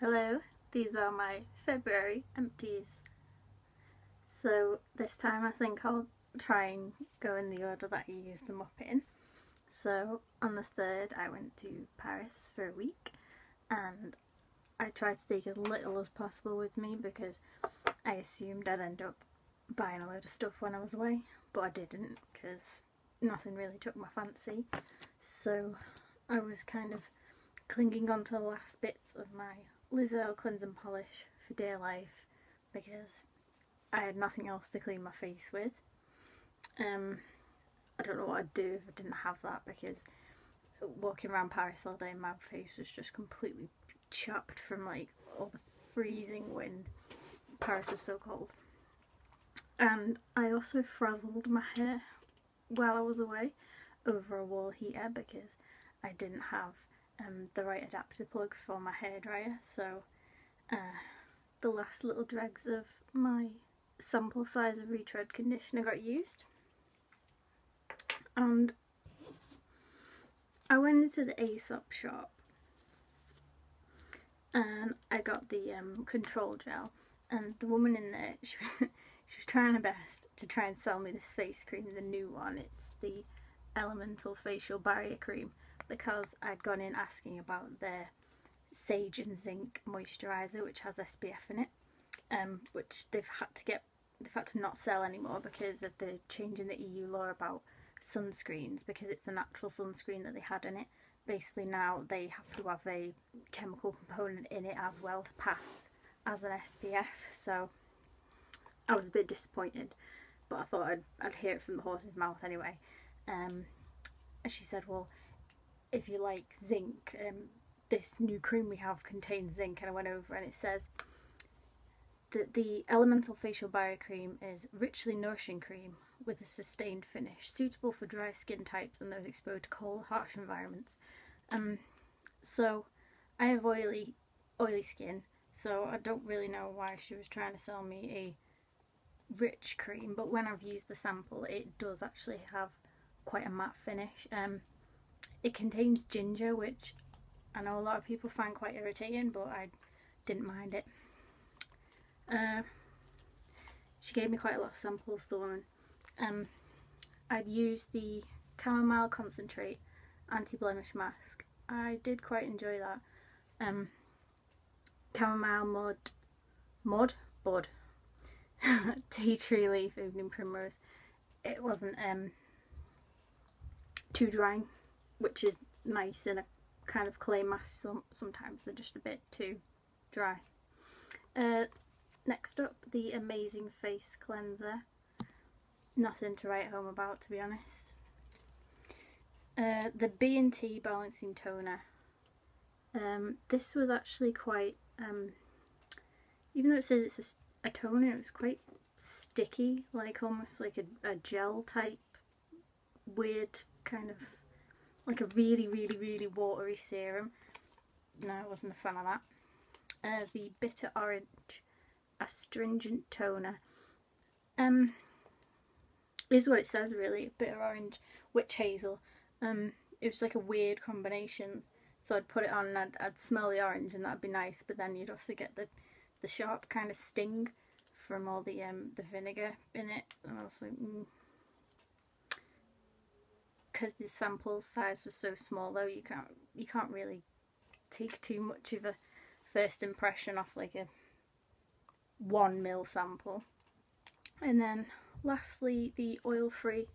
Hello, these are my February empties. So this time I think I'll try and go in the order that I used them up in. So on the 3rd I went to Paris for a week and I tried to take as little as possible with me because I assumed I'd end up buying a load of stuff when I was away, but I didn't because nothing really took my fancy. So I was kind of clinging on to the last bits of my Lizzo cleanse and polish for Dear Life because I had nothing else to clean my face with. I don't know what I'd do if I didn't have that because walking around Paris all day my face was just completely chopped from like all the freezing wind. Paris was so cold. And I also frazzled my hair while I was away over a wall heater because I didn't have the right adapter plug for my hairdryer, so the last little dregs of my sample size of retread conditioner got used. And I went into the Aesop shop and I got the control gel, and the woman in there, she was trying her best to try and sell me this face cream, the new one. It's the Elemental Facial Barrier Cream, because I'd gone in asking about their Sage and Zinc moisturiser, which has SPF in it, which they've had to not sell anymore because of the change in the EU law about sunscreens, because it's a natural sunscreen that they had in it. Basically now they have to have a chemical component in it as well to pass as an SPF, so I was a bit disappointed, but I thought I'd hear it from the horse's mouth anyway. And she said, well, if you like zinc, this new cream we have contains zinc, and I went over and it says that the Elemental Facial Barrier Cream is richly nourishing cream with a sustained finish, suitable for dry skin types and those exposed to cold, harsh environments. So I have oily skin, so I don't really know why she was trying to sell me a rich cream, but when I've used the sample it does actually have quite a matte finish. It contains ginger, which I know a lot of people find quite irritating, but I didn't mind it. She gave me quite a lot of samples, the woman. I'd used the Chamomile Concentrate Anti-Blemish Mask. I did quite enjoy that. Chamomile Bud, Tea Tree Leaf, Evening Primrose. It wasn't too drying, which is nice in a kind of clay mask. Sometimes they're just a bit too dry. Next up, the Amazing Face Cleanser. Nothing to write home about, to be honest. The B&T Balancing Toner. This was actually quite, even though it says it's a toner, it was quite sticky, like almost like a gel type, weird kind of, like a really watery serum. No, I wasn't a fan of that. The Bitter Orange Astringent Toner. Is what it says really. Bitter orange, witch hazel. It was like a weird combination. So I'd put it on and I'd smell the orange and that'd be nice, but then you'd also get the sharp kind of sting from all the vinegar in it. And I was like, because the sample size was so small though, you can't really take too much of a first impression off like a 1 ml sample. And then lastly, the oil-free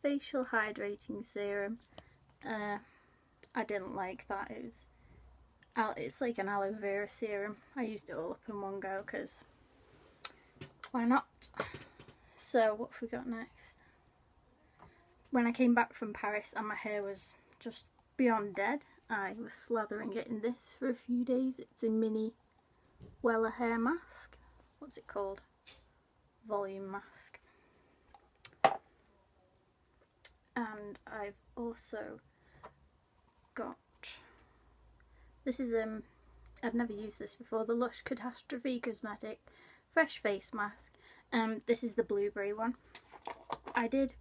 facial hydrating serum. I didn't like that. It's like an aloe vera serum. I used it all up in one go because why not? So what have we got next? When I came back from Paris and my hair was just beyond dead, I was slathering it in this for a few days. It's a mini Wella hair mask. What's it called? Volume mask. And I've also got, this is I've never used this before, the Lush Catastrophe Cosmetic Fresh Face Mask. This is the blueberry one. I did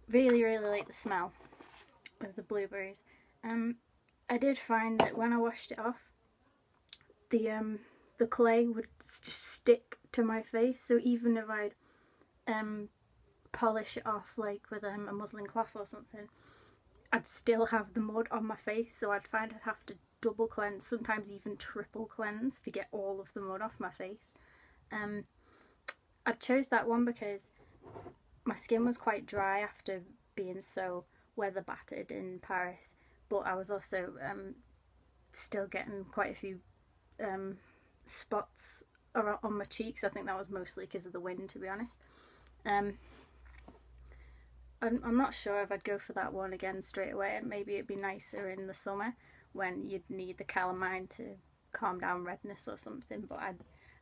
really like the smell of the blueberries. I did find that when I washed it off, the clay would just stick to my face, so even if I'd polish it off like with a muslin cloth or something, I'd still have the mud on my face, so I'd find I'd have to double cleanse, sometimes even triple cleanse to get all of the mud off my face. I chose that one because my skin was quite dry after being so weather battered in Paris, but I was also still getting quite a few spots on my cheeks. I think that was mostly because of the wind, to be honest. I'm not sure if I'd go for that one again straight away. Maybe it'd be nicer in the summer when you'd need the calamine to calm down redness or something, but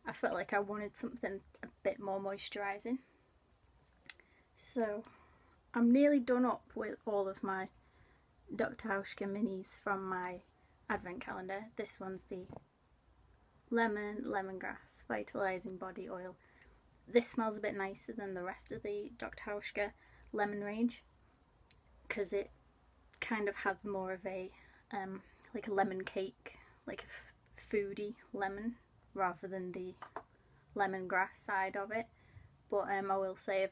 I felt like I wanted something a bit more moisturising. So I'm nearly done up with all of my Dr. Hauschka minis from my advent calendar. This one's the lemongrass vitalising body oil. This smells a bit nicer than the rest of the Dr. Hauschka lemon range because it kind of has more of a like a lemon cake, like a foodie lemon rather than the lemongrass side of it. But I will say,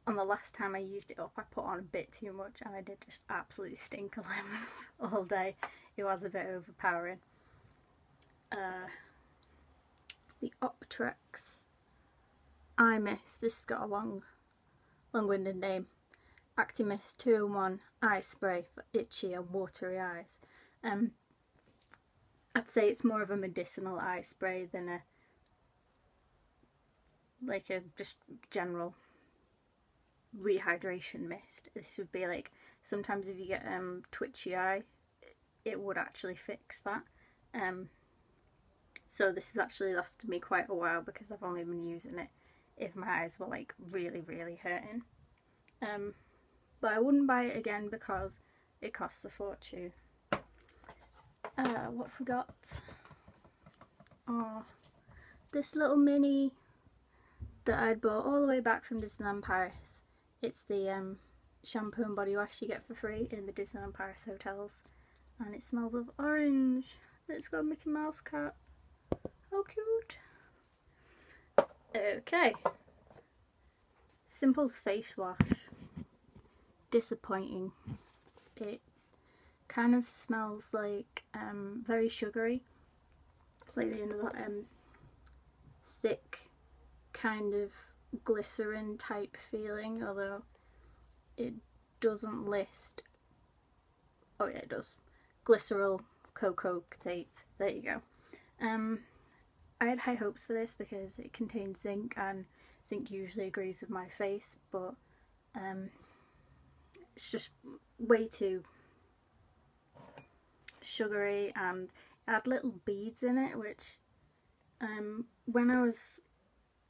on the last time I used it up, I put on a bit too much and I did just absolutely stink of lemon all day. It was a bit overpowering. The Optrex Eye Mist. This has got a long-winded name. Actimist 2-in-1 eye spray for itchy and watery eyes. I'd say it's more of a medicinal eye spray than a just general rehydration mist. This would be like, sometimes if you get twitchy eye, it would actually fix that. So this has actually lasted me quite a while because I've only been using it if my eyes were like really hurting. But I wouldn't buy it again because it costs a fortune. What have we got? Oh, this little mini that I'd bought all the way back from Disneyland Paris. It's the shampoo and body wash you get for free in the Disneyland Paris hotels, and it smells of orange. It's got a Mickey Mouse cap. How cute. Okay. Simple's face wash. Disappointing. It kind of smells like very sugary, like you know that thick kind of glycerin type feeling, although it doesn't list. Oh yeah, it does. Glycerol cocotate. There you go. I had high hopes for this because it contains zinc, and zinc usually agrees with my face, but it's just way too sugary, and it had little beads in it, which when I was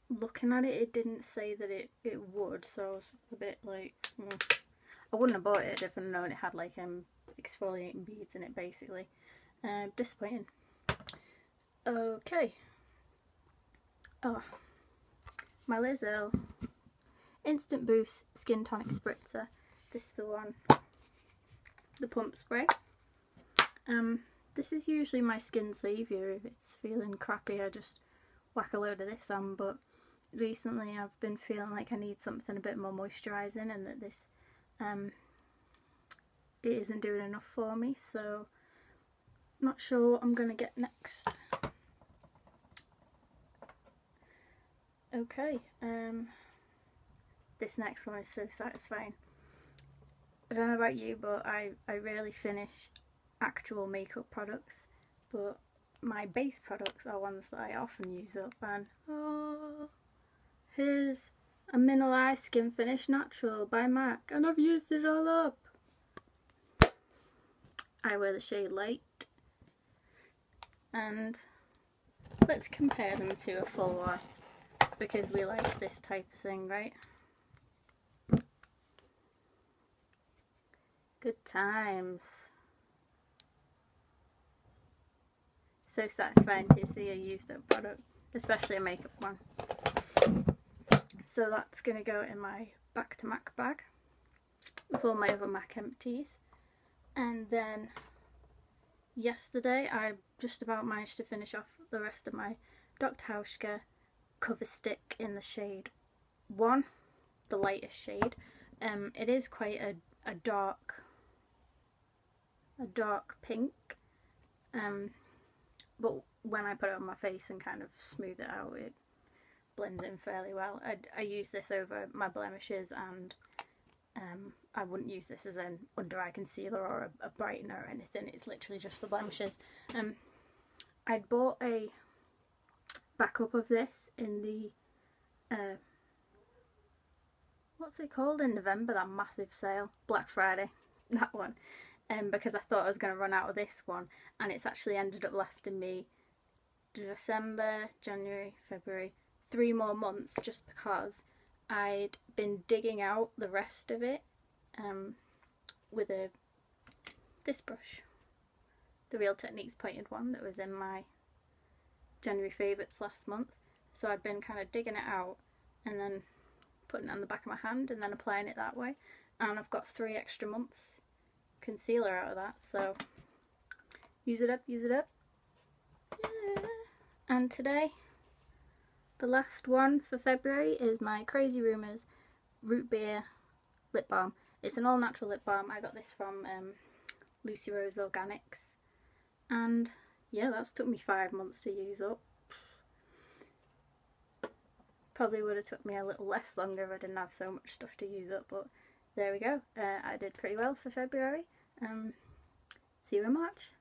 looking at it, it didn't say that it would, so I was a bit like, I wouldn't have bought it if I'd known it had like exfoliating beads in it, basically. Disappointing. Okay. Oh, my Lizzo Instant Boost Skin Tonic Spritzer. This is the one, the pump spray. This is usually my skin saviour. If it's feeling crappy, I just whack a load of this on, but recently I've been feeling like I need something a bit more moisturising, and that this it isn't doing enough for me, so not sure what I'm going to get next. Okay, this next one is so satisfying. I don't know about you, but I rarely finish actual makeup products, but my base products are ones that I often use up, and oh, here's a Mineralized Skin Finish Natural by MAC, and I've used it all up. I wear the shade Light, and let's compare them to a full one, because we like this type of thing, right? Good times. So satisfying to see a used up product, especially a makeup one. So that's going to go in my Back to MAC bag with all my other MAC empties. And then yesterday I just about managed to finish off the rest of my Dr. Hauschka cover stick in the shade 1, the lightest shade. It is quite a dark pink, but when I put it on my face and kind of smooth it out, it blends in fairly well. I use this over my blemishes, and I wouldn't use this as an under eye concealer or a brightener or anything. It's literally just for blemishes. I'd bought a backup of this in the what's it called, in November, that massive sale, Black Friday, that one, because I thought I was going to run out of this one, and it's actually ended up lasting me December, January, February, 3 more months, just because I'd been digging out the rest of it with this brush, the Real Techniques pointed one that was in my January favourites last month. So I'd been kind of digging it out and then putting it on the back of my hand and then applying it that way, and I've got 3 extra months concealer out of that, so use it up, use it up. Yeah. And today, the last one for February is my Crazy Rumours Root Beer lip balm. It's an all natural lip balm. I got this from Lucy Rose Organics, and yeah, that's took me 5 months to use up. Probably would have took me a little less longer if I didn't have so much stuff to use up, but there we go. I did pretty well for February. See you in March.